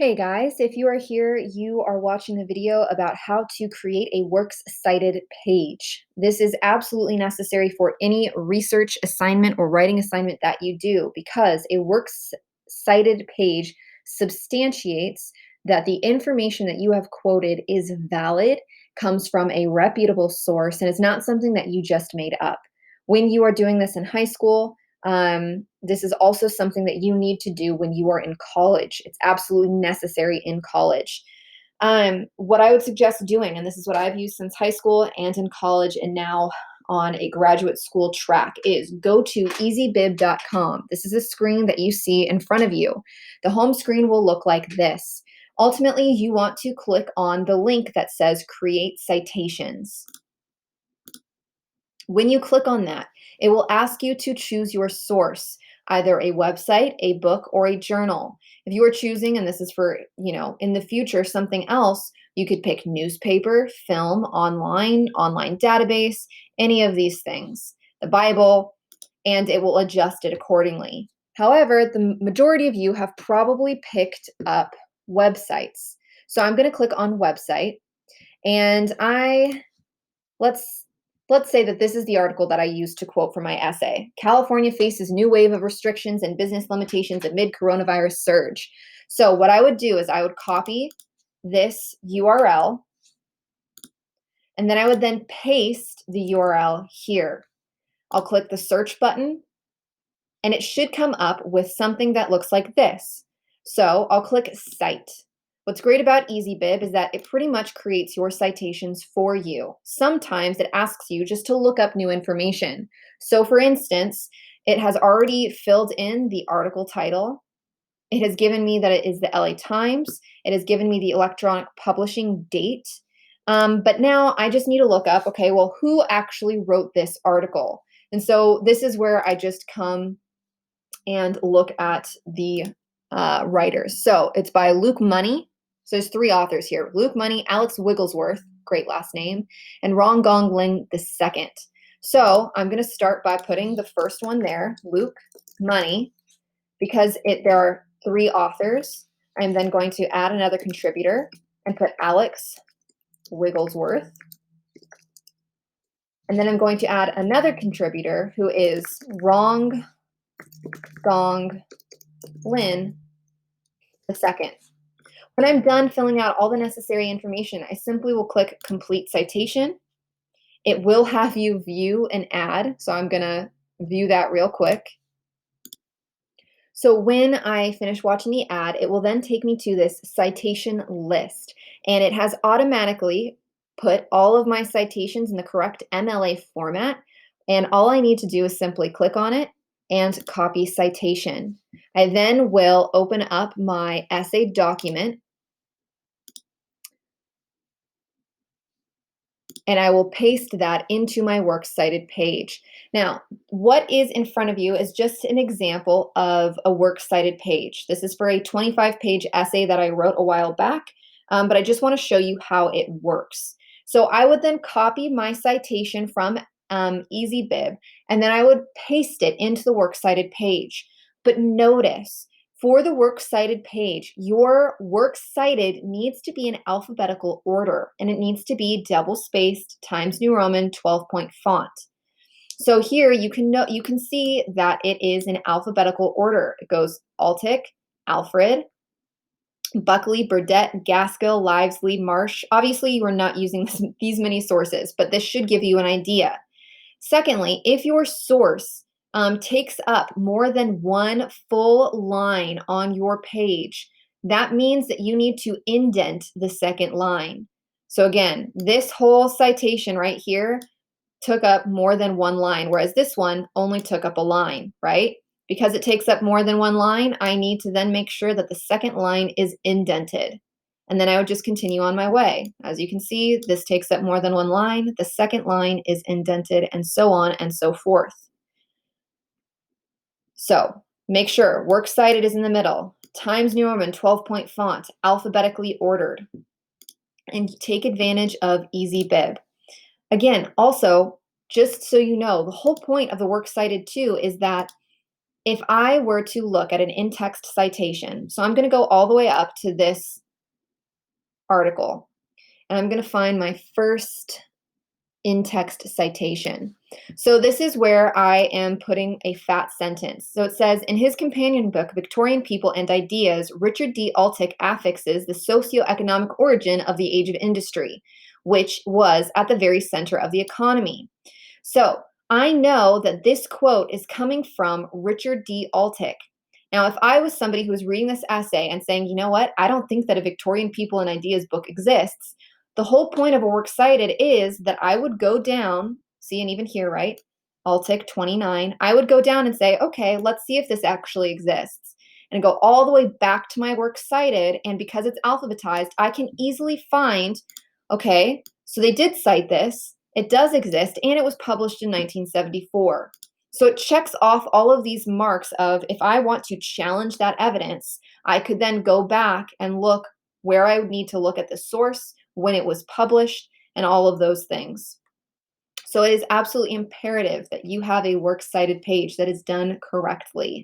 Hey guys, if you are here, you are watching the video about how to create a works cited page. This is absolutely necessary for any research assignment or writing assignment that you do because a works cited page substantiates that the information that you have quoted is valid, comes from a reputable source, and is not something that you just made up. When you are doing this in high school, this is also something that you need to do when you are in college. It's absolutely necessary in college. What I would suggest doing, and this is what I've used since high school and in college and now on a graduate school track, is go to easybib.com. This is a screen that you see in front of you. The home screen will look like this. Ultimately, you want to click on the link that says Create Citations. When you click on that, it will ask you to choose your source, either a website, a book, or a journal. If you are choosing, and this is for, in the future, something else, you could pick newspaper, film, online database, any of these things, the Bible, and it will adjust it accordingly. However, the majority of you have probably picked up websites. So I'm going to click on website, and let's say that this is the article that I used to quote for my essay. California faces new wave of restrictions and business limitations amid coronavirus surge. So what I would do is I would copy this URL, and then I would then paste the URL here. I'll click the search button, and it should come up with something that looks like this. So I'll click Cite. What's great about EasyBib is that it pretty much creates your citations for you. Sometimes it asks you just to look up new information. So for instance, it has already filled in the article title. It has given me that it is the LA Times. It has given me the electronic publishing date. But now I just need to look up, okay, well, who actually wrote this article? And so this is where I just come and look at the writers. So it's by Luke Money. So there's three authors here: Luke Money, Alex Wigglesworth, great last name, and Ron Gong Ling II. So I'm going to start by putting the first one there, Luke Money, because there are three authors. I'm then going to add another contributor and put Alex Wigglesworth. And then I'm going to add another contributor who is Ron Gong Lin II. When I'm done filling out all the necessary information, I simply will click Complete Citation. It will have you view an ad, so I'm going to view that real quick. So when I finish watching the ad, it will then take me to this citation list, and it has automatically put all of my citations in the correct MLA format, and all I need to do is simply click on it and copy citation. I then will open up my essay document, and I will paste that into my works cited page. Now, what is in front of you is just an example of a works cited page. This is for a 25-page essay that I wrote a while back, but I just want to show you how it works. So I would then copy my citation from EasyBib, and then I would paste it into the works cited page. But notice, for the works cited page, your works cited needs to be in alphabetical order, and it needs to be double-spaced Times New Roman 12-point font. So here you can see that it is in alphabetical order. It goes Altic, Alfred, Buckley, Burdett, Gaskill, Livesley, Marsh. Obviously, you are not using these many sources, but this should give you an idea. Secondly, if your source takes up more than one full line on your page, that means that you need to indent the second line. So again, this whole citation right here took up more than one line, whereas this one only took up a line, right? Because it takes up more than one line, I need to then make sure that the second line is indented. And then I would just continue on my way. As you can see, this takes up more than one line. The second line is indented, and so on and so forth. So make sure works cited is in the middle. Times New Roman 12-point font, alphabetically ordered. And take advantage of EasyBib. Again, also, just so you know, the whole point of the works cited too is that if I were to look at an in-text citation, so I'm going to go all the way up to this article, and I'm going to find my first in-text citation. So this is where I am putting a fat sentence. So it says, in his companion book, Victorian People and Ideas, Richard D. Altick affixes the socioeconomic origin of the age of industry, which was at the very center of the economy. So I know that this quote is coming from Richard D. Altick. Now, if I was somebody who was reading this essay and saying, you know what, I don't think that a Victorian People and Ideas book exists, the whole point of a works cited is that I would go down, see, and even here, right? Altick 29. I would go down and say, okay, let's see if this actually exists. And go all the way back to my works cited. And because it's alphabetized, I can easily find, okay, so they did cite this. It does exist, and it was published in 1974. So it checks off all of these marks of if I want to challenge that evidence, I could then go back and look where I would need to look at the source, when it was published, and all of those things. So it is absolutely imperative that you have a works cited page that is done correctly.